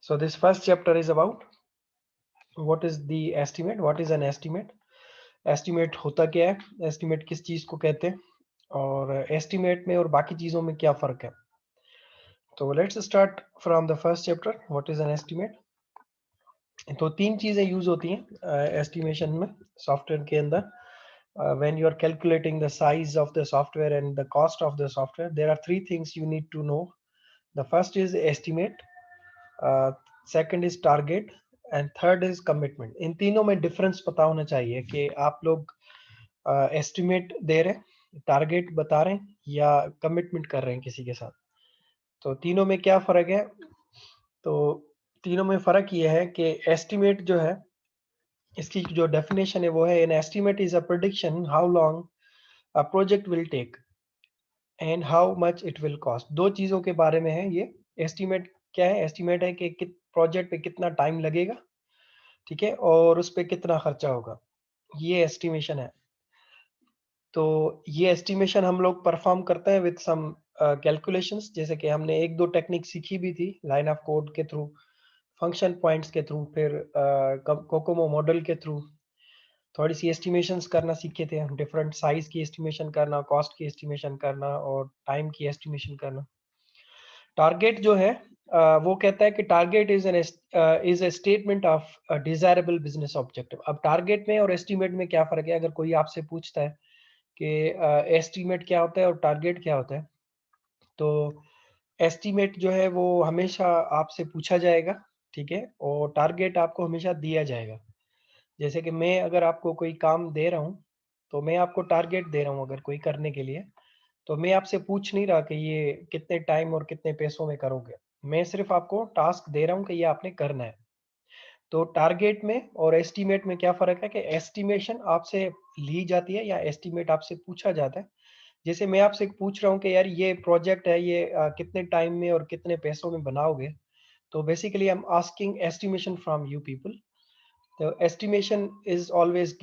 So this first chapter is about what is the estimate, what is an estimate, estimate होता क्या है, estimate किस चीज को कहते हैं, और estimate में और बाकी चीजों में क्या फर्क है. तो let's start from the first chapter, what is an estimate. तो तीन चीजें यूज होती हैं एस्टिमेशन में सॉफ्टवेयर के अंदर. When you are calculating the size of the software and the cost of the software, there are three things you need to know. The first is estimate, second is target, and third is commitment. इन तीनों में difference पता होना चाहिए कि आप लोग estimate दे रहे हैं, टारगेट बता रहे हैं, या कमिटमेंट कर रहे हैं किसी के साथ. तो तीनों में क्या फर्क है. तो तीनों में फर्क ये है कि एस्टिमेट जो है, इसकी जो डेफिनेशन है वो है, an estimate is a prediction how long a project will take and how much it will cost. दो चीजों के बारे में है ये. एस्टिमेट क्या है, एस्टिमेट है कि प्रोजेक्ट पे कितना टाइम लगेगा, ठीक है, और उस पे कितना खर्चा होगा, ये एस्टिमेशन है. तो ये एस्टिमेशन हम लोग परफॉर्म करते हैं विद सम कैलकुलेशंस, जैसे कि हमने एक दो टेक्निक सीखी भी थी लाइन ऑफ कोड के थ्रू, फंक्शन पॉइंट्स के थ्रू, फिर कोकोमो मॉडल के थ्रू थोड़ी सी एस्टिमेशंस करना सीखे थे हम. डिफरेंट साइज की एस्टिमेशन करना, कॉस्ट की एस्टिमेशन करना, और टाइम की एस्टिमेशन करना. टारगेट जो है वो कहता है कि target is a statement of desirable business objective. अब टारगेट में और एस्टिमेट में क्या फर्क है, अगर कोई आपसे पूछता है कि एस्टिमेट क्या होता है और टारगेट क्या होता है, तो एस्टिमेट जो है वो हमेशा आपसे पूछा जाएगा, ठीक है, और टारगेट आपको हमेशा दिया जाएगा. जैसे कि मैं अगर आपको कोई काम दे रहा हूँ, तो मैं आपको टारगेट दे रहा हूँ अगर कोई करने के लिए, तो मैं आपसे पूछ नहीं रहा कि ये कितने टाइम और कितने पैसों में करोगे. मैं सिर्फ आपको टास्क दे रहा हूँ कि ये आपने करना है. तो टारगेट में और एस्टीमेट में क्या फर्क है कि एस्टिमेशन आपसे ली जाती है या एस्टीमेट आपसे पूछा जाता है. जैसे मैं आपसे पूछ रहा हूँ कि यार ये प्रोजेक्ट है, ये कितने टाइम में और कितने पैसों में बनाओगे, तो basically I am asking estimation from you people. The estimation is always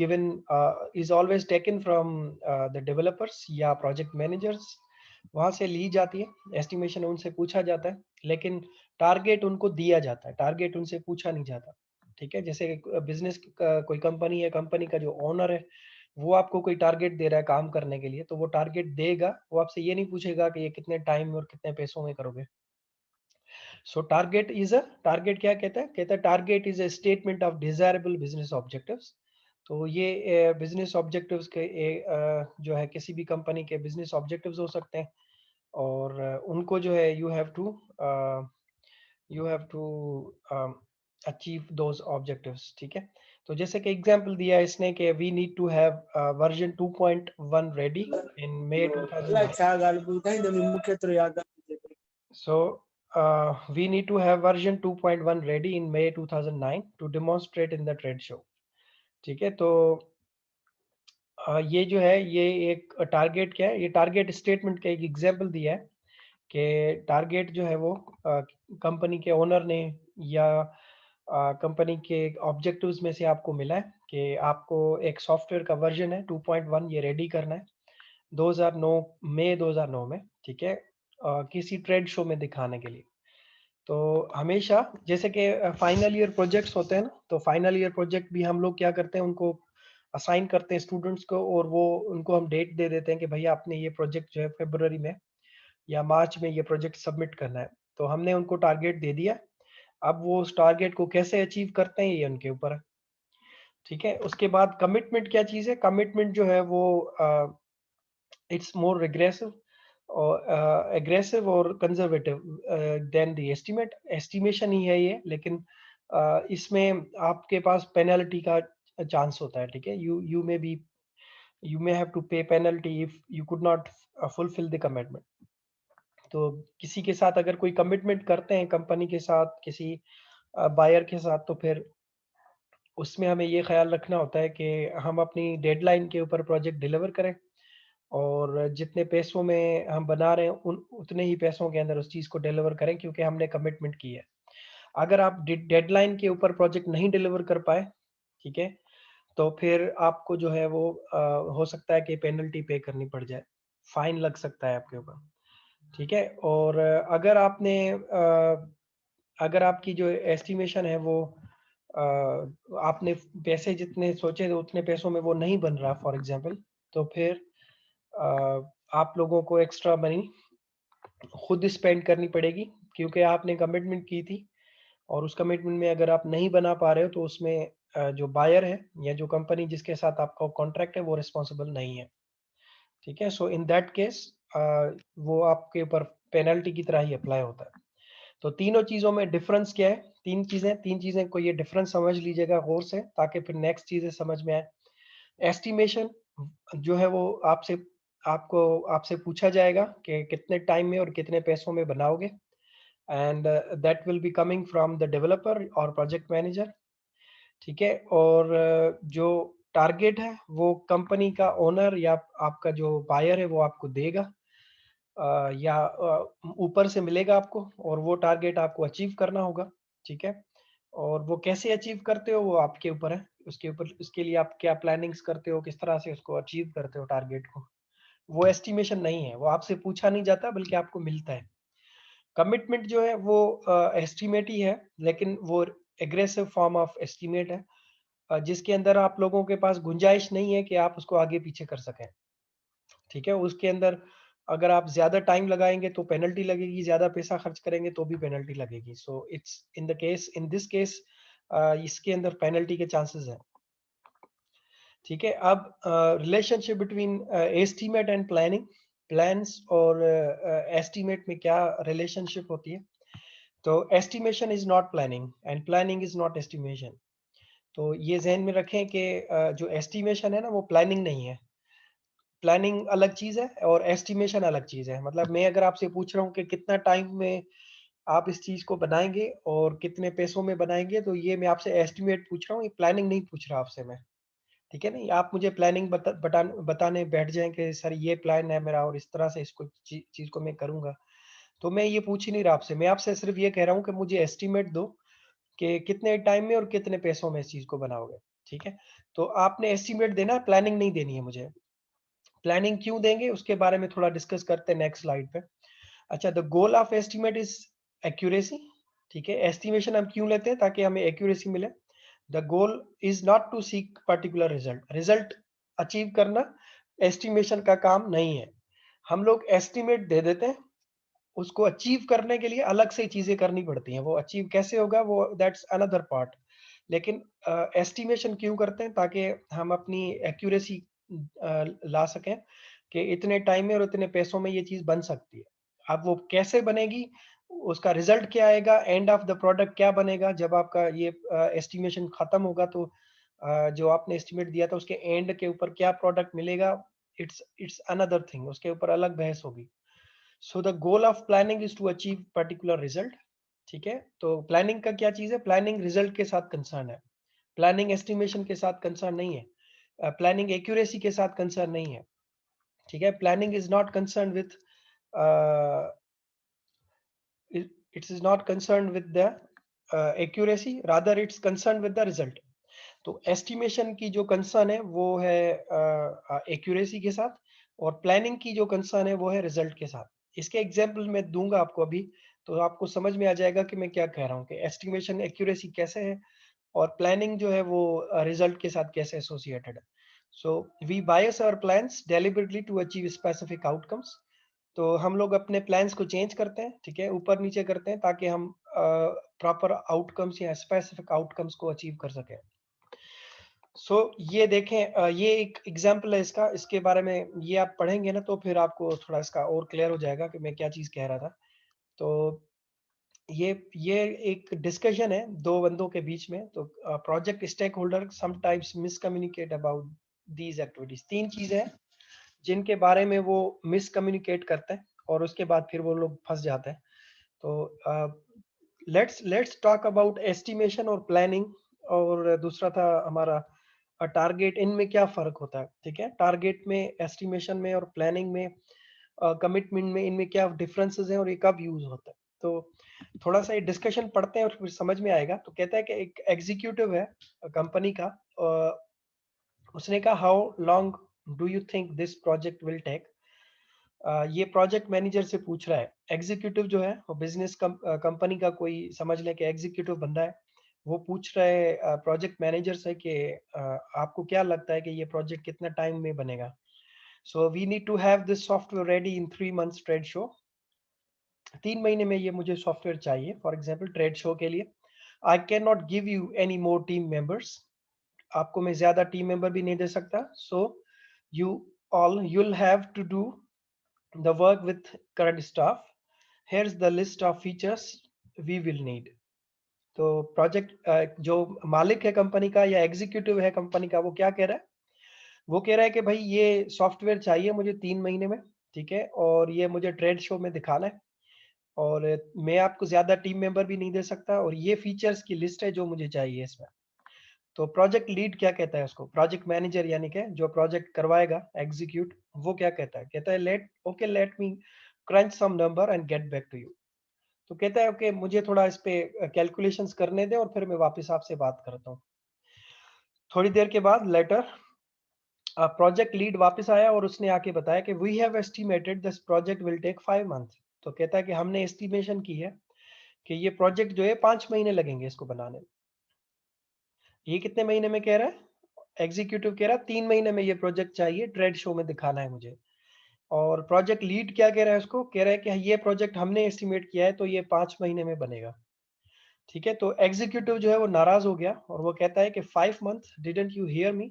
taken from the developers या project managers, वहां से ली जाती है एस्टिमेशन, उनसे पूछा जाता है, लेकिन टारगेट उनको दिया जाता है, टारगेट उनसे पूछा नहीं जाता. ठीक है, जैसे बिजनेस कोई कंपनी है, कंपनी का जो ओनर है वो आपको कोई टारगेट दे रहा है काम करने के लिए, तो वो टारगेट देगा, वो आपसे ये नहीं पूछेगा कि ये कितने टाइम और कितने पैसों में करोगे. सो टारगेट क्या कहता है, कहता है target is a statement of desirable business objectives. तो ये बिजनेस ऑब्जेक्टिव्स के जो है किसी भी कंपनी के बिजनेस ऑब्जेक्टिव्स हो सकते हैं, और उनको जो है you have to achieve those objectives. ठीक है, तो जैसे कि एग्जांपल दिया है इसने कि we need to have version 2.1 ready in May 2009. So we need to have version 2.1 ready in May 2009 to demonstrate in the trade show. ठीक है, तो ये जो है ये एक टारगेट क्या है, ये टारगेट स्टेटमेंट का एक एग्जांपल दिया है कि टारगेट जो है वो कंपनी के ओनर ने या कंपनी के ऑब्जेक्टिव्स में से आपको मिला है कि आपको एक सॉफ्टवेयर का वर्जन है 2.1 ये रेडी करना है 2009 मई 2009 में. ठीक है, किसी ट्रेड शो में दिखाने के लिए. तो हमेशा जैसे कि फाइनल ईयर प्रोजेक्ट्स होते हैं ना, तो फाइनल ईयर प्रोजेक्ट भी हम लोग क्या करते हैं, उनको असाइन करते हैं स्टूडेंट्स को, और वो उनको हम डेट दे देते हैं कि भैया आपने ये प्रोजेक्ट जो है फरवरी में या मार्च में ये प्रोजेक्ट सबमिट करना है. तो हमने उनको टारगेट दे दिया. अब वो उस टारगेट को कैसे अचीव करते हैं ये उनके ऊपर है. ठीक है, उसके बाद कमिटमेंट क्या चीज़ है, कमिटमेंट जो है वो इट्स मोर रिग्रेसिव और एग्रेसिव और conservative than the estimate. Estimation ही है ये, लेकिन इसमें आपके पास पेनल्टी का चांस होता है. ठीक है, यू मे हैव टू पे penalty if you could not fulfil the commitment. तो किसी के साथ अगर कोई कमिटमेंट करते हैं कंपनी के साथ, किसी बायर के साथ, तो फिर उसमें हमें ये ख्याल रखना होता है कि हम अपनी डेडलाइन के ऊपर प्रोजेक्ट डिलीवर करें, और जितने पैसों में हम बना रहे हैं उन उतने ही पैसों के अंदर उस चीज़ को डिलीवर करें, क्योंकि हमने कमिटमेंट की है. अगर आप डेडलाइन के ऊपर प्रोजेक्ट नहीं डिलीवर कर पाए, ठीक है, तो फिर आपको जो है वो हो सकता है कि पेनल्टी पे करनी पड़ जाए, फाइन लग सकता है आपके ऊपर. ठीक है, और अगर आपने अगर आपकी जो एस्टिमेशन है वो आपने पैसे जितने सोचे थे उतने पैसों में वो नहीं बन रहा फॉर एग्जांपल, तो फिर आप लोगों को एक्स्ट्रा मनी खुद स्पेंड करनी पड़ेगी, क्योंकि आपने कमिटमेंट की थी और उस कमिटमेंट में अगर आप नहीं बना पा रहे हो तो उसमें जो बायर है या जो कंपनी जिसके साथ आपका कॉन्ट्रैक्ट है वो रिस्पॉन्सिबल नहीं है। ठीक है, सो इन दैट केस वो आपके ऊपर पेनल्टी की तरह ही अप्लाई होता है। तो तीनों चीजों में डिफरेंस क्या है? तीन चीजें को ये डिफरेंस समझ लीजिएगा गौर से, ताकि फिर नेक्स्ट चीजें समझ में आए। एस्टिमेशन जो है वो आपसे पूछा जाएगा कि कितने टाइम में और कितने पैसों में बनाओगे, and that will be coming from the developer और प्रोजेक्ट मैनेजर। ठीक है, और जो टारगेट है वो कंपनी का ओनर या आपका जो बायर है वो आपको देगा, या ऊपर से मिलेगा आपको, और वो टारगेट आपको अचीव करना होगा। ठीक है, और वो कैसे अचीव करते हो वो आपके ऊपर है, उसके लिए आप क्या प्लानिंग्स करते हो, किस तरह से उसको अचीव करते हो टारगेट को, वो एस्टिमेशन नहीं है, वो आपसे पूछा नहीं जाता बल्कि आपको मिलता है। कमिटमेंट जो है वो एस्टिमेट ही है, लेकिन वो एग्रेसिव फॉर्म ऑफ एस्टिमेट है, जिसके अंदर आप लोगों के पास गुंजाइश नहीं है कि आप उसको आगे पीछे कर सकें। ठीक है, उसके अंदर अगर आप ज्यादा टाइम लगाएंगे तो पेनल्टी लगेगी, ज्यादा पैसा खर्च करेंगे तो भी पेनल्टी लगेगी। So it's in this case इसके अंदर पेनल्टी के चांसेस हैं। ठीक है, अब relationship between estimate and planning, plans और एस्टीमेट में क्या रिलेशनशिप होती है? तो estimation is not planning and planning is not estimation. तो ये ज़हन में रखें कि जो एस्टिमेशन है ना वो प्लानिंग नहीं है। प्लानिंग अलग चीज़ है और एस्टिमेशन अलग चीज़ है। मतलब मैं अगर आपसे पूछ रहा हूँ कि कितना टाइम में आप इस चीज़ को बनाएँगे और कितने पैसों में बनाएँगे, तो ये मैं आपसे एस्टिमेट पूछ रहा हूँ, ये प्लानिंग नहीं पूछ रहा आपसे मैं। ठीक है ना? आप मुझे प्लानिंग बताने बैठ जाएँ कि सर ये प्लान है मेरा और इस तरह से इसको चीज़ को मैं करूँगा। तो मैं ये पूछ ही नहीं रहा आपसे। मैं आपसे सिर्फ़ ये कह रहा हूँ कि मुझे एस्टिमेट दो कि कितने टाइम में और कितने पैसों में इस चीज़ को बनाओगे। ठीक है? तो आपने एस्टिमेट देना है, प्लानिंग नहीं देनी है मुझे। प्लानिंग क्यों देंगे उसके बारे में थोड़ा डिस्कस करते हैं नेक्स्ट स्लाइड पे। अच्छा, the goal of estimate is accuracy. ठीक है, एस्टिमेशन हम क्यों लेते हैं? ताकि हमें एक्यूरेसी मिले। The goal is not to seek particular result, result achieve करना एस्टिमेशन का काम नहीं है। हम लोग एस्टिमेट दे देते हैं, उसको अचीव करने के लिए अलग से चीजें करनी पड़ती हैं। वो अचीव कैसे होगा वो दैट्स अनदर पार्ट। लेकिन एस्टिमेशन क्यों करते हैं? ताकि हम अपनी एक्यूरेसी ला सकें कि इतने टाइम में और इतने पैसों में ये चीज़ बन सकती है। अब वो कैसे बनेगी, उसका रिज़ल्ट क्या आएगा, एंड ऑफ द प्रोडक्ट क्या बनेगा जब आपका ये एस्टिमेशन खत्म होगा, तो जो आपने एस्टिमेट दिया था उसके एंड के ऊपर क्या प्रोडक्ट मिलेगा, इट्स अनदर थिंग, उसके ऊपर अलग बहस होगी। So the goal of planning is to achieve particular result. ठीक है, तो प्लानिंग का क्या चीज़ है? प्लानिंग रिजल्ट के साथ कंसर्न है, प्लानिंग एस्टिमेशन के साथ कंसर्न नहीं है, प्लानिंग एक्यूरेसी के साथ कंसर्न नहीं है। ठीक है, planning is not concern with it is not concern with the accuracy, rather it's concern with the result. तो एस्टिमेशन की जो कंसर्न है वो है एक्यूरेसी के साथ, और प्लानिंग की जो कंसर्न है वो है रिजल्ट के साथ। इसके एग्जांपल मैं दूंगा आपको अभी, तो आपको समझ में आ जाएगा कि मैं क्या कह रहा हूँ कि एस्टिमेशन एक्यूरेसी कैसे है और प्लानिंग जो है वो रिजल्ट के साथ कैसे एसोसिएटेड है। So we bias our plans deliberately to achieve specific outcomes. तो हम लोग अपने प्लान्स को चेंज करते हैं, ठीक है, ऊपर नीचे करते हैं, ताकि हम प्रॉपर आउटकम्स या स्पेसिफिक आउटकम्स को अचीव कर सकें। ये देखें, ये एक एग्जाम्पल है इसका, इसके बारे में ये आप पढ़ेंगे ना तो फिर आपको थोड़ा इसका और क्लियर हो जाएगा कि मैं क्या चीज़ कह रहा था। तो ये एक डिस्कशन है दो बंदों के बीच में। तो project stakeholder sometimes miscommunicate about these activities. तीन चीजें हैं जिनके बारे में वो मिसकम्युनिकेट करते हैं और उसके बाद फिर वो लोग फंस जाते हैं। तो लेट्स टॉक अबाउट एस्टिमेशन और प्लानिंग, और दूसरा था हमारा टारगेट। इनमें क्या फर्क होता है? ठीक है, टारगेट में, एस्टिमेशन में और प्लानिंग में, कमिटमेंट में, इनमें क्या डिफरेंसेस हैं और ये कब यूज होता है? तो थोड़ा सा ये डिस्कशन पढ़ते हैं और फिर समझ में आएगा। तो कहता है कि एक एग्जीक्यूटिव है कंपनी का, उसने कहा how long do you think this project will take? ये प्रोजेक्ट मैनेजर से पूछ रहा है। एग्जीक्यूटिव जो है वो बिजनेस कंपनी का कोई समझ लें कि एग्जीक्यूटिव बंदा है, वो पूछ रहा है प्रोजेक्ट मैनेजर से कि आपको क्या लगता है कि ये प्रोजेक्ट कितना टाइम में बनेगा। So we need to have this software ready in 3 months trade show. 3 महीने में ये मुझे सॉफ्टवेयर चाहिए फॉर एग्जाम्पल ट्रेड शो के लिए। I can not give you any more team members, आपको मैं ज्यादा टीम मेंबर भी नहीं दे सकता। So you all you'll have to do the work with current staff. Here's the list of features we will need. तो project जो मालिक है कंपनी का या एग्जीक्यूटिव है कंपनी का, वो क्या कह रहा है? वो कह रहा है कि भाई ये सॉफ्टवेयर चाहिए मुझे 3 महीने में, ठीक है, और ये मुझे ट्रेड शो में दिखाना है, और मैं आपको ज्यादा टीम मेंबर भी नहीं दे सकता, और ये फीचर्स की लिस्ट है जो मुझे चाहिए इसमें। तो प्रोजेक्ट लीड क्या कहता है उसको? प्रोजेक्ट मैनेजर यानी कि जो प्रोजेक्ट करवाएगा एग्जीक्यूट, वो क्या कहता है? कहता है let me crunch some number and get back to you. तो कहता है ओके, मुझे थोड़ा इस पे कैलकुलेशंस करने दे और फिर मैं वापस आपसे बात करता हूँ। थोड़ी देर के बाद लेटर प्रोजेक्ट लीड वापस आया और उसने आके बताया कि we have estimated this project will take 5 month. तो कहता है कि हमने एस्टिमेशन की है कि ये प्रोजेक्ट जो है 5 महीने लगेंगे इसको बनाने में। ये कितने महीने में कह रहा है? एग्जीक्यूटिव कह रहा है 3 महीने में ये प्रोजेक्ट चाहिए, ट्रेड शो में दिखाना है मुझे। और प्रोजेक्ट लीड क्या कह रहा है उसको? कह रहा है कि ये प्रोजेक्ट हमने एस्टिमेट किया है तो ये 5 महीने में बनेगा। ठीक है, तो एग्जीक्यूटिव जो है वो नाराज हो गया और वो कहता है कि 5 month, didn't you hear me?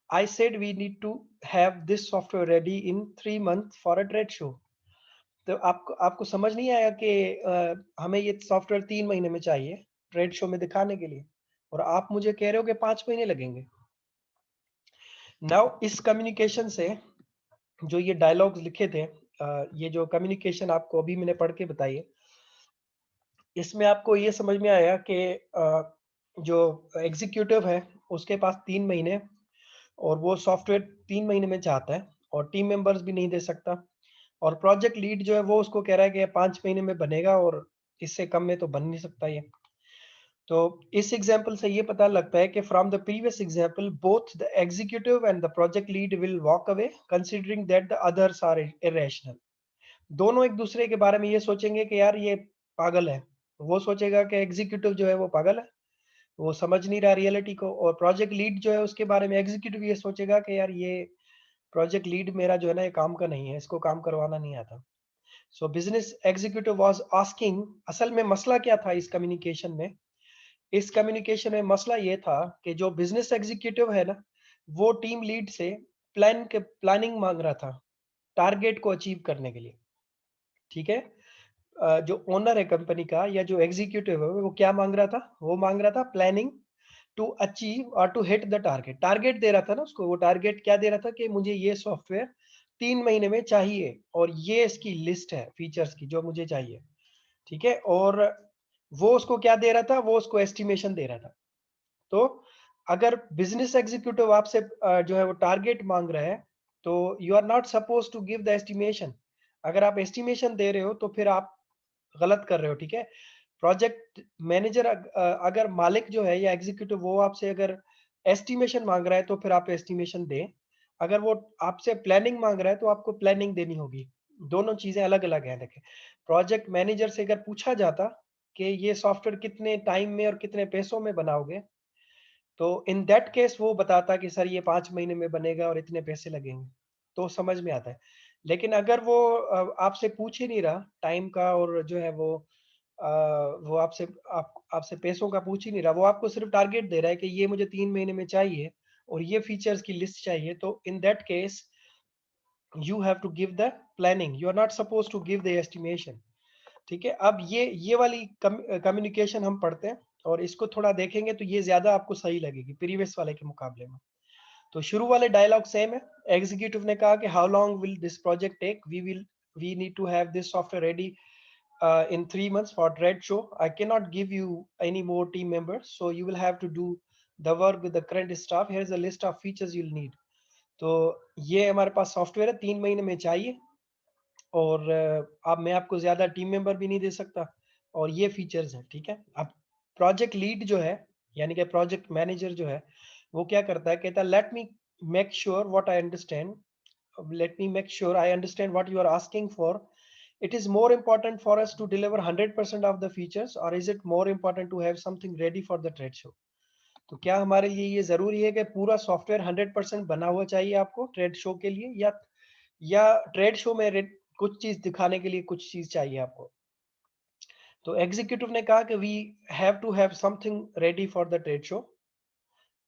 I said we need to have this software ready in 3 month for a trade show. तो आपको आपको समझ नहीं आया कि हमें ये सॉफ्टवेयर 3 महीने में चाहिए ट्रेड शो में दिखाने के लिए, और आप मुझे कह रहे हो कि 5 महीने लगेंगे। नाउ इस कम्युनिकेशन से जो ये डायलॉग्स लिखे थे, ये जो कम्युनिकेशन आपको अभी मैंने पढ़ के बताई है, इसमें आपको ये समझ में आया कि जो एग्जीक्यूटिव है उसके पास 3 महीने, और वो सॉफ्टवेयर 3 महीने में चाहता है और टीम मेंबर्स भी नहीं दे सकता, और प्रोजेक्ट लीड जो है वो उसको कह रहा है कि 5 महीने में बनेगा और इससे कम में तो बन नहीं सकता ये। तो इस एग्जाम्पल से ये पता लगता है कि from the previous example both the executive and the project lead will walk away considering that the others are irrational. दोनों एक दूसरे के बारे में ये सोचेंगे कि यार ये पागल है। वो सोचेगा कि एग्जीक्यूटिव जो है वो पागल है, वो समझ नहीं रहा रियलिटी को, और प्रोजेक्ट लीड जो है उसके बारे में एग्जीक्यूटिव ये सोचेगा कि यार ये प्रोजेक्ट लीड मेरा जो है ना ये काम का नहीं है, इसको काम करवाना नहीं आता। सो बिजनेस एग्जीक्यूटिव वाज आस्किंग, असल में मसला क्या था इस कम्युनिकेशन में? इस कम्युनिकेशन में मसला ये था कि जो बिजनेस एग्जीक्यूटिव है ना, वो टीम लीड से प्लानिंग मांग रहा था टारगेट को अचीव करने के लिए। ठीक है, जो ओनर है कंपनी का या जो एग्जीक्यूटिव है वो क्या मांग रहा था? वो मांग रहा था प्लानिंग टू अचीव और to hit the target. Target दे रहा था ना उसको, वो टारगेट क्या दे रहा था कि मुझे ये सॉफ्टवेयर 3 महीने में चाहिए और ये इसकी लिस्ट है फीचर्स की जो मुझे चाहिए। ठीक है, और वो उसको क्या दे रहा था? वो उसको एस्टिमेशन दे रहा था। तो अगर बिजनेस एग्जीक्यूटिव आपसे जो है वो टारगेट मांग रहा है, तो you are not suppose to give the estimation. अगर आप एस्टिमेशन दे रहे हो तो फिर आप गलत कर रहे हो। ठीक है, प्रोजेक्ट मैनेजर अगर मालिक जो है या एग्जीक्यूटिव वो आपसे अगर एस्टिमेशन मांग रहा है तो फिर आप एस्टिमेशन दें। अगर वो आपसे प्लानिंग मांग रहा है तो आपको प्लानिंग देनी होगी। दोनों चीजें अलग अलग हैं। देखें, प्रोजेक्ट मैनेजर से अगर पूछा जाता कि ये सॉफ्टवेयर कितने टाइम में और कितने पैसों में बनाओगे, तो इन दैट केस वो बताता कि सर ये 5 महीने में बनेगा और इतने पैसे लगेंगे, तो समझ में आता है। लेकिन अगर वो आपसे पूछ ही नहीं रहा टाइम का, और जो है वो आपसे पैसों का पूछ ही नहीं रहा, वो आपको सिर्फ टारगेट दे रहा है कि ये मुझे 3 महीने में चाहिए और ये फीचर्स की लिस्ट चाहिए, तो in that case you have to give the planning, you are not suppose to give the estimation. ठीक है, अब ये वाली कम्युनिकेशन हम पढ़ते हैं और इसको थोड़ा देखेंगे तो ये ज्यादा आपको सही लगेगी प्रीवियस वाले के मुकाबले में। तो शुरू वाले डायलॉग सेम है। एग्जीक्यूटिव ने कहा कि how long will this project take? We need to have this software ready in 3 months for trade show. I cannot give you any more team members, so you will have to do the work with the current staff. Here's a list of features you'll need. तो ये हमारे पास software है, 3 महीने में चाहिए, और अब मैं आपको ज्यादा टीम मेंबर भी नहीं दे सकता, और ये फीचर्स हैं। ठीक है, अब प्रोजेक्ट लीड जो है यानी कि प्रोजेक्ट मैनेजर जो है वो क्या करता है? कहता है let me make sure what I understand let me make sure I understand what you are asking for. It is more important for us to deliver 100% of the features, or is it more important to have something ready for the trade show? तो क्या हमारे लिए ये जरूरी है कि पूरा software 100% बना हुआ चाहिए आपको ट्रेड शो के लिए, या ट्रेड शो में कुछ चीज दिखाने के लिए कुछ चीज चाहिए आपको? तो एग्जीक्यूटिव ने कहा कि we have to have something ready for the trade show.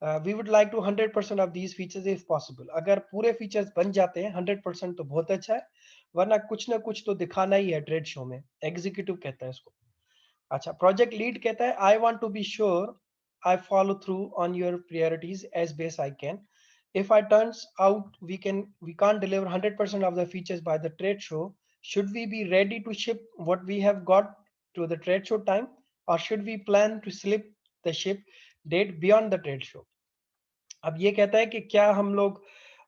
We would like to 100% of these features if possible. अगर पूरे फीचर्स बन जाते हैं 100% तो बहुत अच्छा है, वरना कुछ ना कुछ तो दिखाना ही है ट्रेड शो में, एग्जीक्यूटिव कहता है इसको. अच्छा, प्रोजेक्ट लीड कहता है I want to be sure I follow through on your priorities as best I can. If I turns out we can't deliver 100% of the features by the trade show, should we be ready to ship what we have got to the trade show time, or should we plan to slip the ship date beyond the trade show? अब ये कहता है कि क्या हम लोग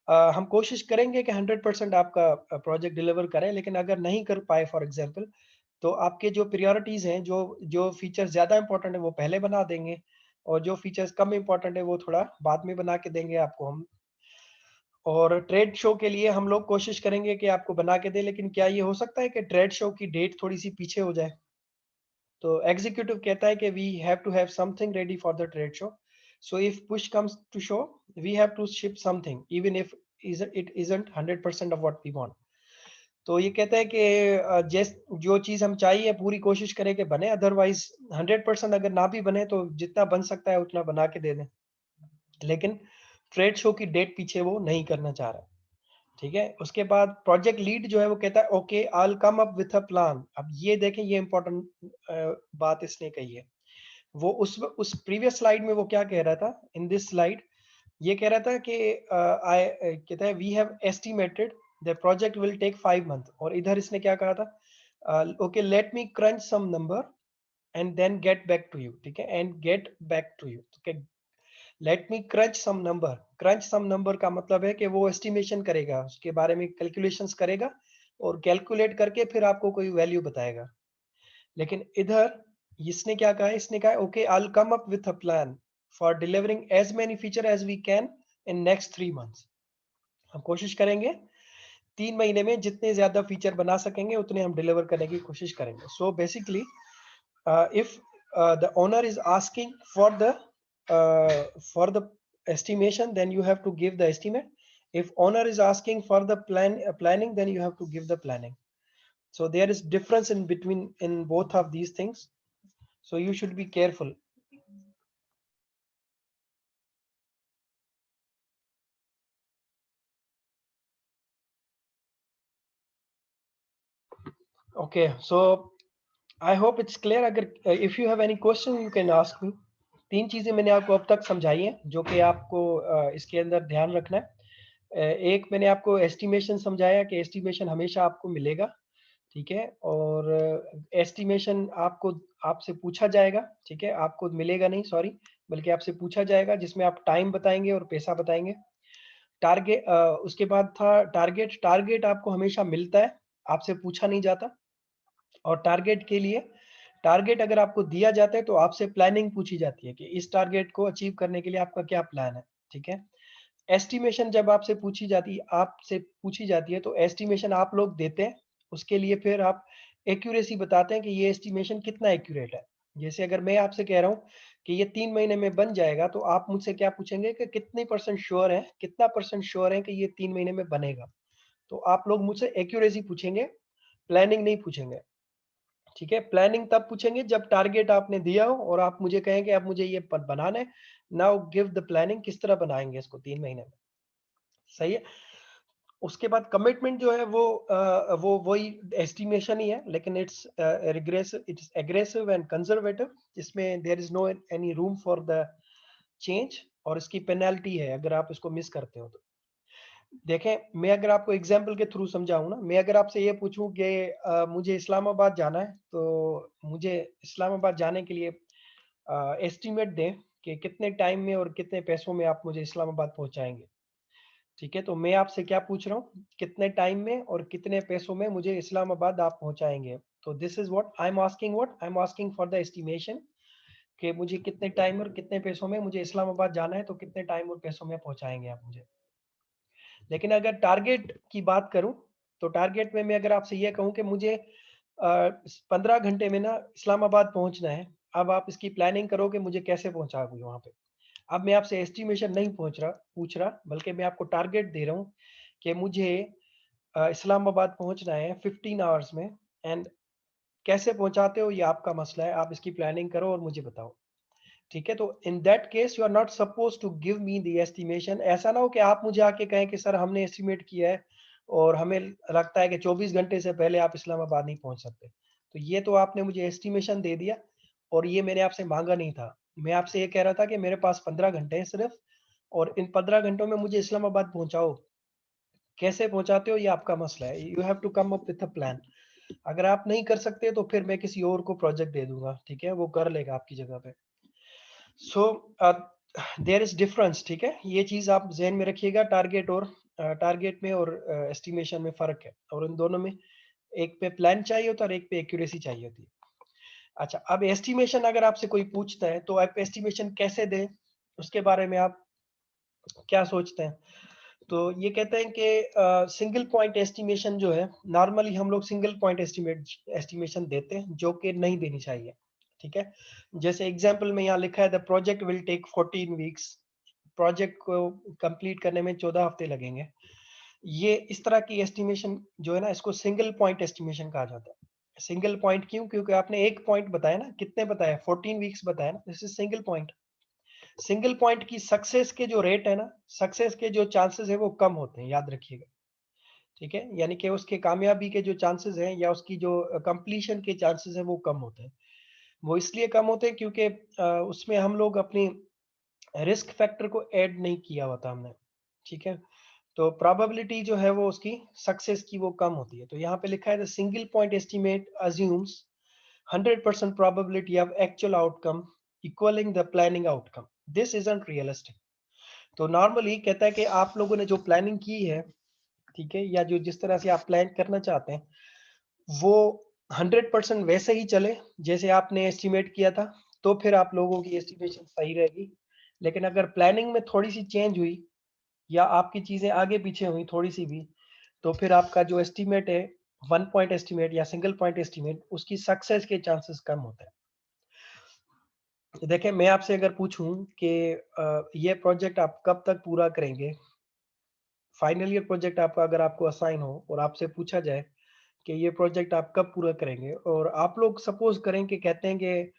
हम कोशिश करेंगे कि 100% आपका प्रोजेक्ट डिलीवर करें, लेकिन अगर नहीं कर पाए फॉर एग्जांपल, तो आपके जो प्रायोरिटीज हैं, जो जो फीचर्स ज्यादा इंपॉर्टेंट है वो पहले बना देंगे, और जो फीचर्स कम इंपॉर्टेंट है वो थोड़ा बाद में बना के देंगे आपको हम. और ट्रेड शो के लिए हम लोग कोशिश करेंगे कि आपको बना के दे, लेकिन क्या ये हो सकता है कि ट्रेड शो की डेट थोड़ी सी पीछे हो जाए? तो एग्जीक्यूटिव कहता है कि we have to have something ready for the trade show. So if push comes to show, we have to ship something even if it isn't 100% of what we want. तो ये कहता है कि जिस जो चीज हम चाहिए पूरी कोशिश करें कि बने, अदरवाइज 100% अगर ना भी बने तो जितना बन सकता है उतना बना के दे दें, लेकिन ट्रेड शो की डेट पीछे वो नहीं करना चाह रहा. ठीक है, उसके बाद प्रोजेक्ट लीड जो है वो कहता है okay I will come up with a plan. अब ये देखें, ये इंपॉर्टेंट बात इसने कही है. वो उस प्रीवियस स्लाइड में वो क्या कह रहा था, इन दिस स्लाइड ये कह रहा था कि आई कहता है we have estimated the project will take 5 month, और इधर इसने क्या कहा था, okay let me crunch some number and then get back to you. ठीक है, and get back to you. Let me crunch some number. Crunch some number का मतलब है कि वो एस्टिमेशन करेगा, उसके बारे में कैलकुलेशंस करेगा, और कैलकुलेट करके फिर आपको कोई वैल्यू बताएगा. लेकिन इधर इसने क्या कहा है, इसने कहा okay I will come up with a plan for delivering as many feature as we can in next 3 months. हम कोशिश करेंगे 3 महीने में जितने ज्यादा फीचर बना सकेंगे उतने हम डिलीवर करने की कोशिश करेंगे. So basically if the owner is asking for the estimation, then you have to give the estimate. If owner is asking for the planning, then you have to give the planning. So there is difference in between in both of these things, so you should be careful. Okay, so I hope it's clear. अगर if you have any question you can ask me. 3 चीजें मैंने आपको अब तक समझाई हैं जो कि आपको इसके अंदर ध्यान रखना है. एक मैंने आपको एस्टिमेशन समझाया कि एस्टिमेशन हमेशा आपको मिलेगा. ठीक है, और एस्टिमेशन आपको आपसे पूछा जाएगा. ठीक है, आपको मिलेगा नहीं, सॉरी, बल्कि आपसे पूछा जाएगा, जिसमें आप टाइम बताएंगे और पैसा बताएंगे. टारगेट, उसके बाद था टारगेट. टारगेट आपको हमेशा मिलता है, आपसे पूछा नहीं जाता. और टारगेट के लिए, टारगेट अगर आपको दिया जाता है तो आपसे प्लानिंग पूछी जाती है कि इस टारगेट को अचीव करने के लिए आपका क्या प्लान है. ठीक है, एस्टिमेशन जब आपसे पूछी जाती है तो एस्टिमेशन आप लोग देते हैं. उसके लिए फिर आप एक्यूरेसी बताते हैं कि ये एस्टिमेशन कितना एक्यूरेट है. जैसे अगर मैं आपसे कह रहा हूँ कि ये 3 महीने में बन जाएगा, तो आप मुझसे क्या पूछेंगे कि कितने परसेंट श्योर है, कितना परसेंट श्योर है कि ये 3 महीने में बनेगा. तो आप लोग मुझसे एक्यूरेसी पूछेंगे, प्लानिंग नहीं पूछेंगे. ठीक है, प्लानिंग तब पूछेंगे जब टारगेट आपने दिया हो और आप मुझे कहें कि आप मुझे ये बनाना है. नाउ गिव द प्लानिंग, किस तरह बनाएंगे इसको 3 महीने में. सही है. उसके बाद कमिटमेंट जो है वो वही एस्टिमेशन ही है, लेकिन इट्स एग्रेसिव एंड कंजर्वेटिव. इसमें there is no any room for the change, और इसकी पेनल्टी है अगर आप इसको मिस करते हो तो. देखें, मैं अगर आपको एग्जांपल के थ्रू समझाऊं ना, मैं अगर आपसे ये पूछूं कि मुझे इस्लामाबाद जाना है, तो मुझे इस्लामाबाद जाने के लिए एस्टिमेट दें कि कितने टाइम में और कितने पैसों में आप मुझे इस्लामाबाद पहुंचाएंगे. ठीक है, तो मैं आपसे क्या पूछ रहा हूँ, कितने टाइम में और कितने पैसों में मुझे इस्लामाबाद आप पहुंचाएंगे. तो this is what I am asking for the estimation, कि मुझे कितने टाइम और कितने पैसों में मुझे इस्लामाबाद जाना है, तो कितने टाइम और पैसों में पहुंचाएंगे आप मुझे. लेकिन अगर टारगेट की बात करूं, तो टारगेट में मैं अगर आपसे ये कहूं कि मुझे 15 घंटे में ना इस्लामाबाद पहुंचना है, अब आप इसकी प्लानिंग करो कि मुझे कैसे पहुंचाओगे वहां पे। अब मैं आपसे एस्टिमेशन नहीं पूछ रहा, बल्कि मैं आपको टारगेट दे रहा हूं कि मुझे इस्लामाबाद पहुंचना है 15 आवर्स में। एंड कैसे पहुंचाते हो ये आपका मसला है, आप इसकी प्लानिंग करो और मुझे बताओ। ठीक है, तो in that case you are not suppose to give me the estimation. ऐसा ना हो कि आप मुझे आके कहें कि सर हमने एस्टिमेट किया है और हमें लगता है कि 24 घंटे से पहले आप इस्लामाबाद नहीं पहुंच सकते। तो ये तो आपने मुझे एस्टिमेशन दे दिया और ये मैंने आपसे मांगा नहीं था। मैं आपसे ये कह रहा था कि मेरे पास 15 घंटे हैं सिर्फ, और इन 15 घंटों में मुझे इस्लामाबाद पहुंचाओ। कैसे पहुंचाते हो ये आपका मसला है, you have to come up with a plan. अगर आप नहीं कर सकते तो फिर मैं किसी और को प्रोजेक्ट दे दूंगा, ठीक है, वो कर लेगा आपकी जगह पे। सो देयर इज डिफरेंस, ठीक है, ये चीज आप जहन में रखिएगा। टारगेट में और एस्टिमेशन में फर्क है, और इन दोनों में एक पे प्लान चाहिए होता है और एक पे एक्यूरेसी चाहिए होती है। अच्छा, अब एस्टिमेशन अगर आपसे कोई पूछता है तो आप एस्टिमेशन कैसे दें, उसके बारे में आप क्या सोचते हैं? तो ये कहते हैं कि सिंगल पॉइंट एस्टिमेशन जो है, नॉर्मली हम लोग सिंगल पॉइंट एस्टिमेशन देते हैं, जो कि नहीं देनी चाहिए। ठीक है, जैसे एग्जांपल में यहाँ लिखा है the project will take 14 weeks. Project को कंप्लीट करने में 14 हफ्ते लगेंगे। ये इस तरह की एस्टिमेशन जो है ना, इसको सिंगल पॉइंट एस्टिमेशन कहा जाता है। सिंगल पॉइंट क्यों? क्योंकि आपने एक पॉइंट बताया ना, कितने बताया, 14 वीक्स बताया ना, this is single point. Single point की सक्सेस के जो रेट है ना, सक्सेस के जो चांसेस है वो कम होते हैं, याद रखिएगा। ठीक है, यानी कि उसके कामयाबी के जो चांसेस हैं या उसकी जो कंप्लीशन के चांसेस हैं वो कम होते हैं। वो इसलिए कम होते हैं क्योंकि उसमें हम लोग अपनी रिस्क फैक्टर को ऐड नहीं किया होता हमने। ठीक है, तो प्रोबेबिलिटी जो है वो उसकी सक्सेस की वो कम होती है। तो यहाँ पे लिखा है the single point estimate assumes 100% probability of actual outcome equaling the planning outcome. This isn't realistic. तो नॉर्मली कहता है कि आप लोगों ने जो प्लानिंग की है, ठीक है, या जो जिस तरह से आप प्लान करना चाहते हैं, वो 100% वैसे ही चले जैसे आपने एस्टिमेट किया था, तो फिर आप लोगों की एस्टिमेशन सही रहेगी। लेकिन अगर प्लानिंग में थोड़ी सी चेंज हुई या आपकी चीजें आगे पीछे हुई थोड़ी सी भी, तो फिर आपका जो एस्टिमेट है, वन पॉइंट एस्टिमेट या सिंगल पॉइंट एस्टिमेट, उसकी सक्सेस के चांसेस कम होते हैं। देखिए, मैं आपसे अगर पूछूं कि ये प्रोजेक्ट आप कब तक पूरा करेंगे, फाइनल ईयर प्रोजेक्ट आपका अगर आपको असाइन हो और आपसे पूछा जाए कि ये प्रोजेक्ट आप कब पूरा करेंगे, और आप लोग सपोज करें कि कहते हैं कि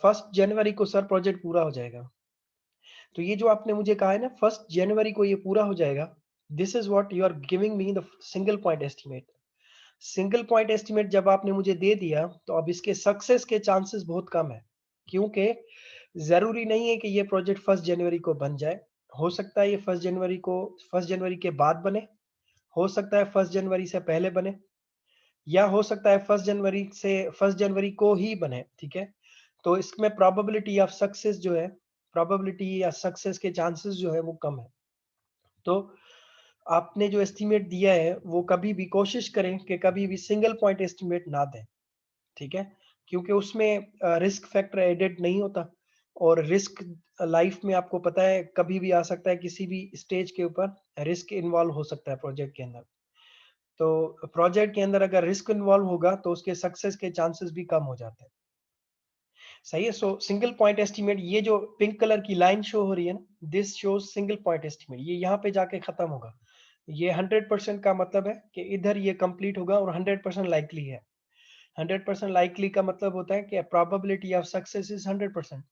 1 जनवरी को सर प्रोजेक्ट पूरा हो जाएगा। तो ये जो आपने मुझे कहा है ना 1 जनवरी को ये पूरा हो जाएगा, this is what you are giving me the single point estimate. Single point estimate जब आपने मुझे दे दिया, तो अब इसके सक्सेस के चांसेस बहुत कम है, क्योंकि जरूरी नहीं है कि ये प्रोजेक्ट 1 जनवरी को बन जाए। हो सकता है ये 1 जनवरी के बाद बने, हो सकता है 1 जनवरी से पहले बने, या हो सकता है 1 जनवरी को ही बने। ठीक है, तो इसमें प्रोबेबिलिटी ऑफ सक्सेस जो है, प्रोबेबिलिटी या सक्सेस के चांसेस जो है वो कम है। तो आपने जो एस्टिमेट दिया है वो कभी भी कोशिश करें कि कभी भी सिंगल पॉइंट एस्टिमेट ना दें। ठीक है, क्योंकि उसमें रिस्क फैक्टर एडेड नहीं होता, और रिस्क लाइफ में आपको पता है कभी भी आ सकता है, किसी भी स्टेज के ऊपर रिस्क इन्वॉल्व हो सकता है प्रोजेक्ट के अंदर। तो प्रोजेक्ट के अंदर अगर रिस्क इन्वॉल्व होगा तो उसके सक्सेस के चांसेस भी कम हो जाते हैं। सही है। सो सिंगल पॉइंट एस्टिमेट, ये जो पिंक कलर की लाइन शो हो रही है ना, this shows single point estimate, ये यहाँ पे जाके खत्म होगा। ये 100% का मतलब है कि इधर ये कंप्लीट होगा, और 100% लाइकली है। 100% लाइकली का मतलब होता है कि प्रोबेबिलिटी ऑफ सक्सेस इज 100%।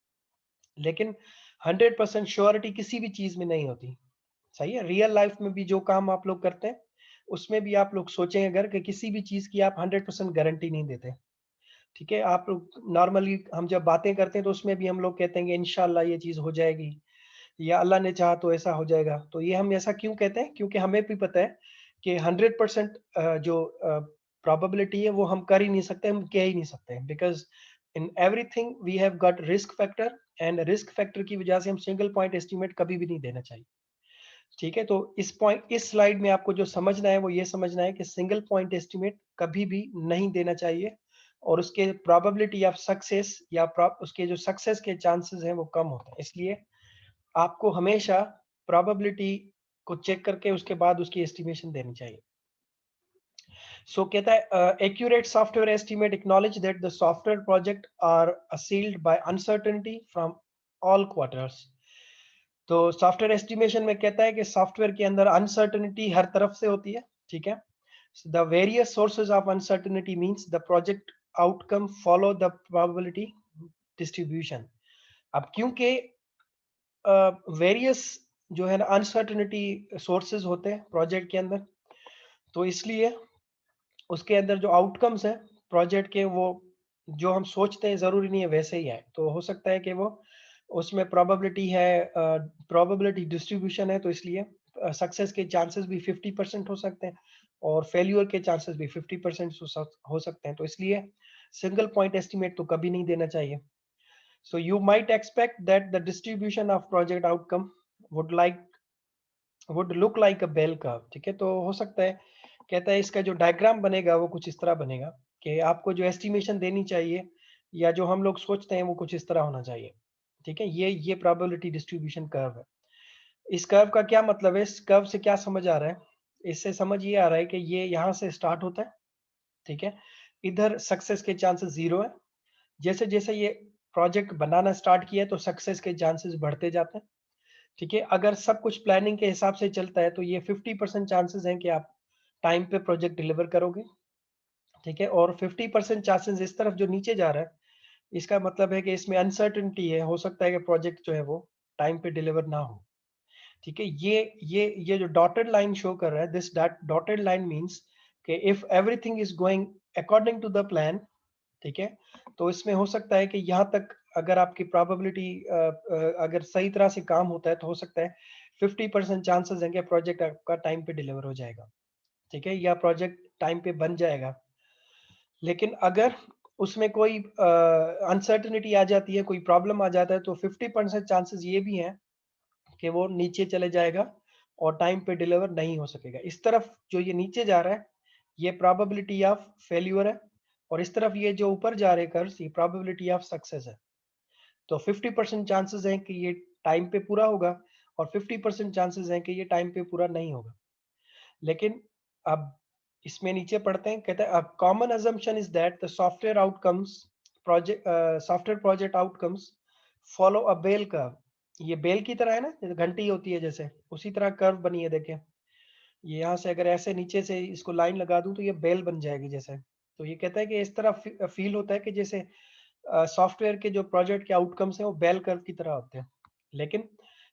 लेकिन 100% श्योरिटी किसी भी चीज में नहीं होती। सही है, रियल लाइफ में भी जो काम आप लोग करते हैं, उसमें भी आप लोग सोचें अगर कि किसी भी चीज की आप 100% गारंटी नहीं देते। ठीक है, आप लोग नॉर्मली हम जब बातें करते हैं तो उसमें भी हम लोग कहते हैं कि इंशाल्लाह ये चीज हो जाएगी, या अल्लाह ने चाहा तो ऐसा हो जाएगा। तो ये हम ऐसा क्यों कहते हैं? क्योंकि हमें भी पता है कि 100% जो प्रोबेबिलिटी है वो हम कर ही नहीं सकते, हम कह ही नहीं सकते, because in everything we have got risk factor, and risk factor की वजह से हम सिंगल पॉइंट एस्टिमेट कभी भी नहीं देना चाहिए। ठीक है, तो इस स्लाइड में आपको जो समझना है वो ये समझना है कि सिंगल पॉइंट एस्टिमेट कभी भी नहीं देना चाहिए, और उसके प्रोबेबिलिटी ऑफ सक्सेस या उसके जो सक्सेस के चांसेस हैं वो कम होते हैं। इसलिए आपको हमेशा प्रोबेबिलिटी को चेक करके उसके बाद उसकी एस्टिमेशन देनी चाहिए। सो कहता है accurate software estimate acknowledge that the software project are sealed by uncertainty from all quarters. तो सॉफ्टवेयर एस्टिमेशन में कहता है कि सॉफ्टवेयर के अंदर अनसर्टेनिटी हर तरफ से होती है, ठीक है। The various sources of uncertainty means the project outcome follow the probability distribution. अब क्योंकि वेरियस जो है ना अनसर्टेनिटी सोर्सेज होते हैं प्रोजेक्ट के अंदर, तो इसलिए उसके अंदर जो आउटकम्स हैं प्रोजेक्ट के, वो जो हम सोचते हैं ज़रूरी नहीं है वैसे ही आए। तो हो सकता है कि वो उसमें प्रोबेबिलिटी है, प्रोबेबिलिटी डिस्ट्रीब्यूशन है, तो इसलिए सक्सेस के चांसेस भी 50% हो सकते हैं और फेल्यूर के चांसेस भी 50% हो सकते हैं। तो इसलिए सिंगल पॉइंट एस्टिमेट तो कभी नहीं देना चाहिए। So you might expect that the distribution of project outcome would like would look like a bell curve, ठीक है। तो हो सकता है, कहता है इसका जो डायग्राम बनेगा वो कुछ इस तरह बनेगा कि आपको जो एस्टिमेशन देनी चाहिए या जो हम लोग सोचते हैं वो कुछ इस तरह होना चाहिए, ठीक है। ये प्रोबेबिलिटी डिस्ट्रीब्यूशन कर्व है। इस कर्व का क्या मतलब है, इस कर्व से क्या समझ आ रहा है, इससे समझ ये आ रहा है कि ये यहाँ से स्टार्ट होता है, ठीक है। इधर सक्सेस के चांसेस जीरो है। जैसे जैसे ये प्रोजेक्ट बनाना स्टार्ट किया तो सक्सेस के चांसेस बढ़ते जाते हैं, ठीक है। अगर सब कुछ प्लानिंग के हिसाब से चलता है तो ये 50% चांसेस हैं कि आप टाइम पे प्रोजेक्ट डिलीवर करोगे, ठीक है। और 50% चांसेस इस तरफ जो नीचे जा रहा है, इसका मतलब है कि इसमें अनसर्टेनिटी है, हो सकता है कि प्रोजेक्ट जो है वो टाइम पे डिलीवर ना हो, ठीक है। ये जो डॉटेड लाइन शो कर रहा है, दिस डॉटेड लाइन मींस कि if everything is going according to the plan, ठीक है, तो इसमें हो सकता है कि यहाँ तक अगर आपकी प्रोबेबिलिटी अगर सही तरह से काम होता है तो हो सकता है 50% चांसेस हैं कि प्रोजेक्ट आपका टाइम पे डिलीवर हो जाएगा, ठीक है, या प्रोजेक्ट टाइम पे बन जाएगा। लेकिन अगर उसमें कोई अनसर्टेनिटी आ जाती है, कोई प्रॉब्लम आ जाता है, तो 50% चांसेस ये भी हैं कि वो नीचे चले जाएगा और टाइम पे डिलीवर नहीं हो सकेगा। इस तरफ जो ये नीचे जा रहा है, ये प्रोबेबिलिटी ऑफ फेल्यूर है, और इस तरफ ये जो ऊपर जा रहे कर्व्स, ये प्रोबेबिलिटी ऑफ सक्सेस है। तो 50% चांसेस हैं कि ये टाइम पे पूरा होगा और 50% चांसेस हैं कि ये टाइम पे पूरा नहीं होगा। लेकिन अब इसमें नीचे पढ़ते हैं, कहते हैं a common assumption is that the software outcomes project software project outcomes follow a bell curve. ये बेल की तरह है ना, जैसे घंटी होती है, जैसे उसी तरह कर्व बनी है, देखें। ये यहाँ से अगर ऐसे नीचे से इसको लाइन लगा दूं तो ये बेल बन जाएगी जैसे। तो ये कहता है कि इस तरह फील होता है कि जैसे सॉफ्टवेयर के जो प्रोजेक्ट के आउटकम्स हैं वो बेल कर्व की तरह होते हैं। लेकिन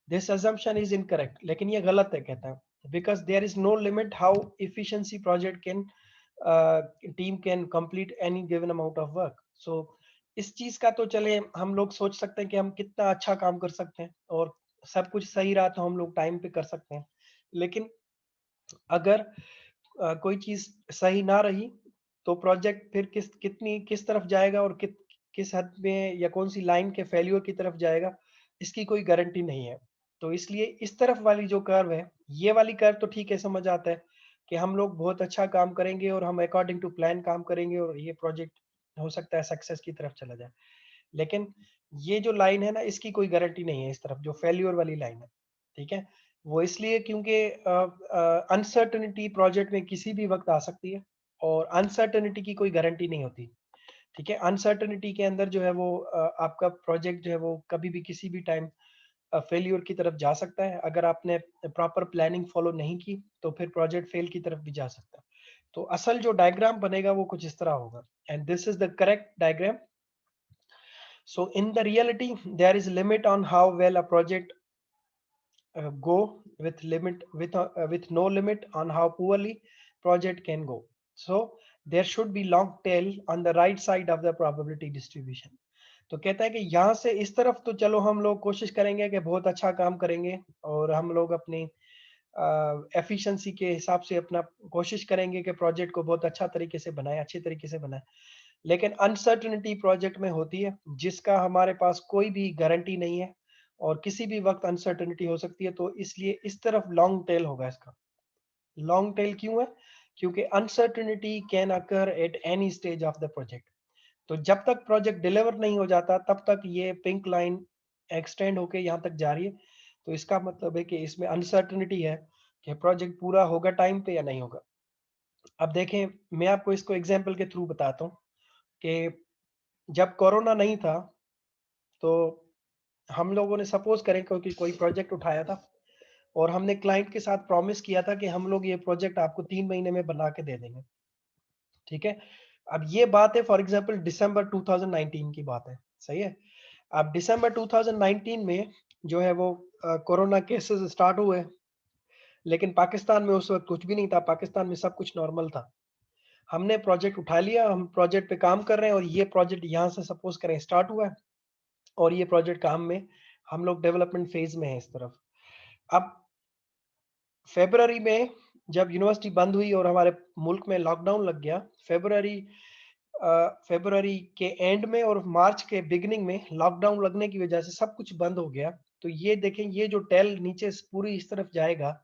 दिस assumption इज इनकरेक्ट, लेकिन ये गलत है, कहता है because there is no limit how efficiency project can team can complete any given amount of work. So इस चीज का तो चले हम लोग सोच सकते हैं कि हम कितना अच्छा काम कर सकते हैं और सब कुछ सही रहा तो हम लोग टाइम पे कर सकते हैं। लेकिन अगर कोई चीज सही ना रही तो प्रोजेक्ट फिर किस तरफ जाएगा और किस हद में या कौन सी लाइन के फेल्योर की तरफ जाएगा, इसकी कोई गारंटी नहीं है। तो इसलिए इस तरफ वाली जो कर्व है, ये वाली कर्व तो ठीक है, समझ आता है कि हम लोग बहुत अच्छा काम करेंगे और हम अकॉर्डिंग टू प्लान काम करेंगे और ये प्रोजेक्ट हो सकता है सक्सेस की तरफ चला जाए। लेकिन ये जो लाइन है ना, इसकी कोई गारंटी नहीं है, इस तरफ जो फेल्योर वाली लाइन है, ठीक है। वो इसलिए क्योंकि अनसर्टेनिटी प्रोजेक्ट में किसी भी वक्त आ सकती है और अनसर्टेनिटी की कोई गारंटी नहीं होती, ठीक है। अनसर्टेनिटी के अंदर जो है वो आपका प्रोजेक्ट जो है वो कभी भी किसी भी टाइम फेल्योर की तरफ जा सकता है। अगर आपने प्रॉपर प्लानिंग फॉलो नहीं की तो फिर प्रोजेक्ट फेल की तरफ भी जा सकता है। तो असल जो डायग्राम बनेगा वो कुछ इस तरह होगा, and this is the correct diagram. So in the reality, there is limit on how well a project go, with no limit on how poorly project can go. So there should be long tail on the right side of the probability distribution. तो कहता है कि यहाँ से इस तरफ तो चलो हम लोग कोशिश करेंगे कि बहुत अच्छा काम करेंगे और हम लोग अपनी एफिशिएंसी के हिसाब से अपना कोशिश करेंगे कि प्रोजेक्ट को बहुत अच्छा तरीके से बनाए, अच्छे तरीके से बनाए। लेकिन अनसर्टेनिटी प्रोजेक्ट में होती है जिसका हमारे पास कोई भी गारंटी नहीं है और किसी भी वक्त अनसर्टेनिटी हो सकती है। तो इसलिए इस तरफ लॉन्ग टेल होगा इसका। लॉन्ग टेल क्यों है? क्योंकि uncertainty can occur at any stage of the project. तो जब तक प्रोजेक्ट डिलीवर नहीं हो जाता तब तक ये पिंक लाइन एक्सटेंड होके यहाँ तक जा रही है। तो इसका मतलब है कि इसमें अनसर्टेनिटी है कि प्रोजेक्ट पूरा होगा टाइम पे या नहीं होगा। अब देखें, मैं आपको इसको एग्जांपल के थ्रू बताता हूँ कि जब कोरोना नहीं था, तो हम लोगों ने सपोज करें क्योंकि कोई प्रोजेक्ट उठाया था और हमने क्लाइंट के साथ प्रॉमिस किया था कि हम लोग ये प्रोजेक्ट आपको 3 महीने में बना के दे देंगे, ठीक है? अब ये बात है फॉर एग्जांपल दिसंबर 2019 की बात है, सही है? अब दिसंबर 2019 में जो है वो कोरोना केसेस स्टार्ट हुए, लेकिन पाकिस्तान में उस वक़्त कुछ भी नहीं था, पाकिस्तान में सब कुछ नॉर्मल था। हमने प्रोजेक्ट उठा लिया, हम प्रोजेक्ट पे काम कर रहे हैं और ये प्रोजेक्ट यहाँ से सपोज करें स्टार्ट हुआ है और ये प्रोजेक्ट काम में हम लोग डेवलपमेंट फेज में है इस तरफ। अब फ़रवरी में जब यूनिवर्सिटी बंद हुई और हमारे मुल्क में लॉकडाउन लग गया, फ़रवरी के एंड में और मार्च के बिगिनिंग में लॉकडाउन लगने की वजह से सब कुछ बंद हो गया। तो ये देखें, ये जो टेल नीचे पूरी इस तरफ जाएगा,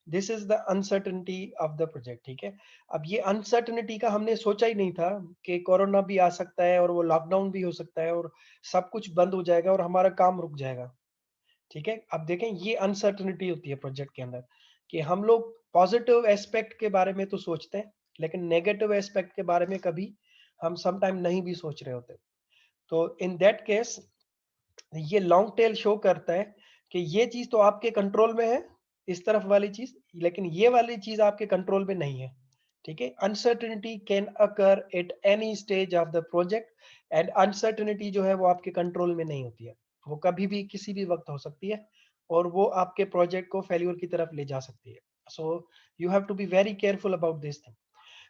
this is the uncertainty of the project, ठीक है? अब ये अनसर्टेनिटी का हमने सोचा ही नहीं था कि कोरोना भी आ सकता है और वो लॉकडाउन भी हो सकता है और सब कुछ बंद हो जाएगा और हमारा काम रुक जाएगा। ठीक है? अब देखें, ये अनसर्टेनिटी होती है प्रोजेक्ट के अंदर कि हम लोग पॉजिटिव एस्पेक्ट के बारे में तो सोचते हैं, लेकिन नेगेटिव एस्पेक्ट के बारे में कभी हम सम टाइम नहीं भी सोच रहे होते। तो इन दैट केस ये लॉन्ग टेल शो करता है कि ये चीज़ तो आपके कंट्रोल में है, इस तरफ वाली चीज़, लेकिन ये वाली चीज़ आपके कंट्रोल में नहीं है। ठीक है? Uncertainty can occur at any stage of the project and uncertainty जो है वो आपके कंट्रोल में नहीं होती है। वो कभी भी किसी भी वक़्त हो सकती है और वो आपके प्रोजेक्ट को फेल्योर की तरफ ले जा सकती है। So you have to be very careful about this thing.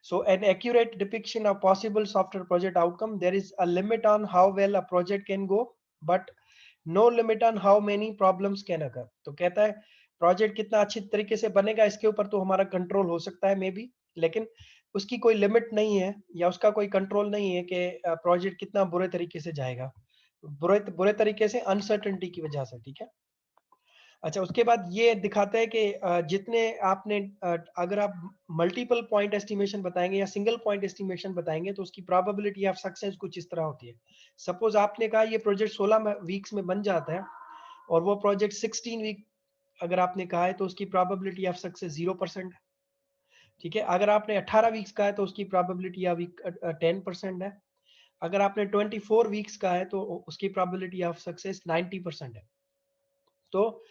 So an accurate depiction of possible software project outcome, there is a limit on how well a project can go, but no limit on how many problems can occur. तो कहता है project कितना अच्छी तरीके से बनेगा इसके ऊपर तो हमारा कंट्रोल हो सकता है मे बी, लेकिन उसकी कोई लिमिट नहीं है या उसका कोई कंट्रोल नहीं है कि प्रोजेक्ट कितना बुरे तरीके से जाएगा, बुरे बुरे तरीके से अनसर्टेनिटी की वजह से, ठीक है? अच्छा, उसके बाद ये दिखाता है कि जितने आपने अगर आप मल्टीपल पॉइंट एस्टिमेशन बताएँगे या सिंगल पॉइंट एस्टिमेशन बताएँगे तो उसकी प्रोबेबिलिटी ऑफ सक्सेस कुछ इस तरह होती है। सपोज़ आपने कहा ये प्रोजेक्ट 16 वीक्स में बन जाता है और वो प्रोजेक्ट 16 वीक अगर आपने कहा है तो उसकी प्रोबेबिलिटी ऑफ सक्सेस 0% है, ठीक है? अगर आपने 18 वीक्स कहा है तो उसकी प्रोबेबिलिटी ऑफ 10% है। अगर आपने 24 वीक्स कहा है तो उसकी प्रोबेबिलिटी ऑफ सक्सेस 90% है। तो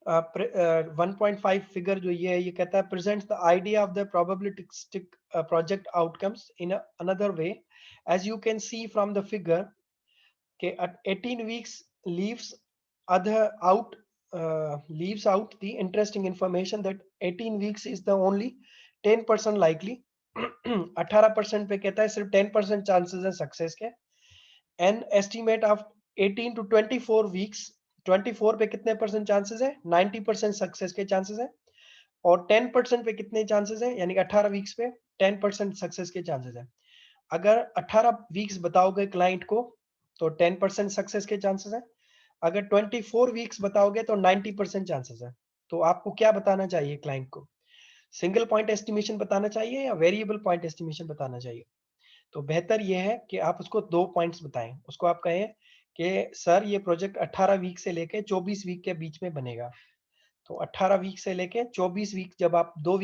1.5 फिगर जो ये है, ये कहता है presents the idea of the probabilistic project outcomes in another way, as you can see from the figure के 18 weeks leaves other out leaves out the interesting information that 18 weeks is the only 10% likely. 18% पे कहता है सिर्फ 10% chances है success के। An estimate of 18 to 24 weeks, 24 पे कितने percent chances है? 90% सक्सेस के चांसेस है। और 10% पे कितने चांसेस है? यानी कि 18 वीक्स पे 10% सक्सेस के चांसेस है। अगर 18 वीक्स बताओगे क्लाइंट को तो 10% सक्सेस के चांसेस है। अगर 24 वीक्स बताओगे तो 90% चांसेस है। तो आपको क्या बताना चाहिए क्लाइंट को? सिंगल पॉइंट एस्टिमेशन बताना चाहिए या वेरिएबल पॉइंट एस्टिमेशन बताना चाहिए? तो बेहतर ये है कि आप उसको 2 पॉइंट्स बताएँ। उसको आप कहें कि सर ये प्रोजेक्ट 18 वीक से लेके 24 वीक के बीच में बनेगा। तो 18 वीक से लेके 24 वीक जब आप 2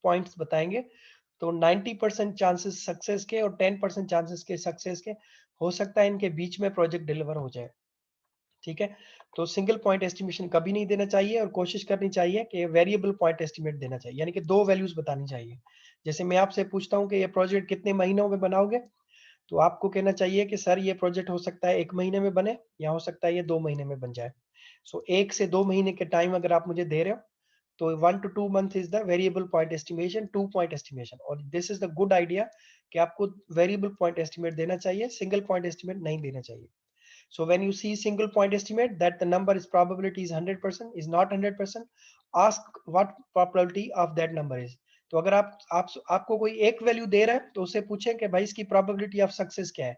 पॉइंट्स बताएँगे तो 90% चांसेस सक्सेस के और 10% चांसेस के सक्सेस के हो सकता है इनके बीच में प्रोजेक्ट डिलीवर हो जाए। ठीक है? तो सिंगल पॉइंट एस्टिमेशन कभी नहीं देना चाहिए और कोशिश करनी चाहिए कि वेरिएबल पॉइंट एस्टिमेट देना चाहिए, यानी कि 2 वैल्यूज़ बतानी चाहिए। जैसे मैं आपसे पूछता हूँ कि ये प्रोजेक्ट कितने महीनों में बनाओगे? तो आपको कहना चाहिए कि सर ये प्रोजेक्ट हो सकता है 1 महीने में बने या हो सकता है ये 2 महीने में बन जाए। सो 1 से 2 महीने के टाइम अगर आप मुझे दे रहे हो, तो 1 to 2 month is the variable point estimation, 2 point estimation, और this is the good idea कि आपको वेरिएबल पॉइंट एस्टिमेट देना चाहिए, सिंगल पॉइंट एस्टिमेट नहीं देना चाहिए। So when you see single point estimate that the number is probability is 100% is not 100%, ask what probability of that number is. तो अगर आपको कोई एक वैल्यू दे रहा है तो उससे पूछें कि भाई इसकी प्रोबेबिलिटी ऑफ सक्सेस क्या है,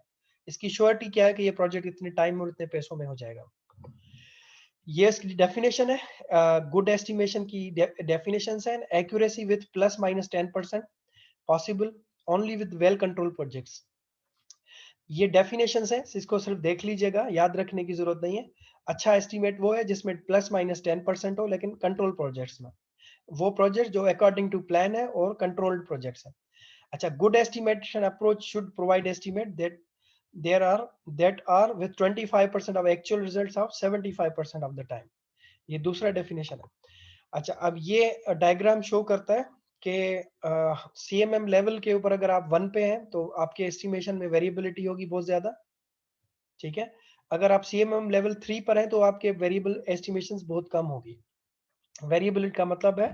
इसकी श्योरिटी क्या है कि ये प्रोजेक्ट इतने टाइम और इतने पैसों में हो जाएगा। ये इसकी डेफिनेशन है, गुड एस्टिमेशन की डेफिनेशन है। Accuracy with plus minus 10% possible only with well control projects. ये डेफिनेशंस हैं, इसको सिर्फ देख लीजिएगा, याद रखने की जरूरत नहीं है। अच्छा एस्टीमेट वो है जिसमें प्लस माइनस 10% हो लेकिन कंट्रोल प्रोजेक्ट्स में। वो प्रोजेक्ट जो अकॉर्डिंग टू प्लान है और कंट्रोल्ड प्रोजेक्ट्स है। अच्छा, good estimation approach should provide estimate that are with 25% of actual results of 75% of the time। ये दूसरा डेफिनेशन है। अच्छा, अब ये डायग्राम शो करता है कि सीएमएम लेवल के ऊपर अगर आप 1 पे हैं तो आपके एस्टिमेशन में वेरिएबिलिटी होगी बहुत ज्यादा, ठीक है। अगर आप सीएमएम लेवल 3 पर हैं तो आपके वेरिएबल एस्टिमेशंस बहुत कम होगी। वेरिएबिलिटी का मतलब है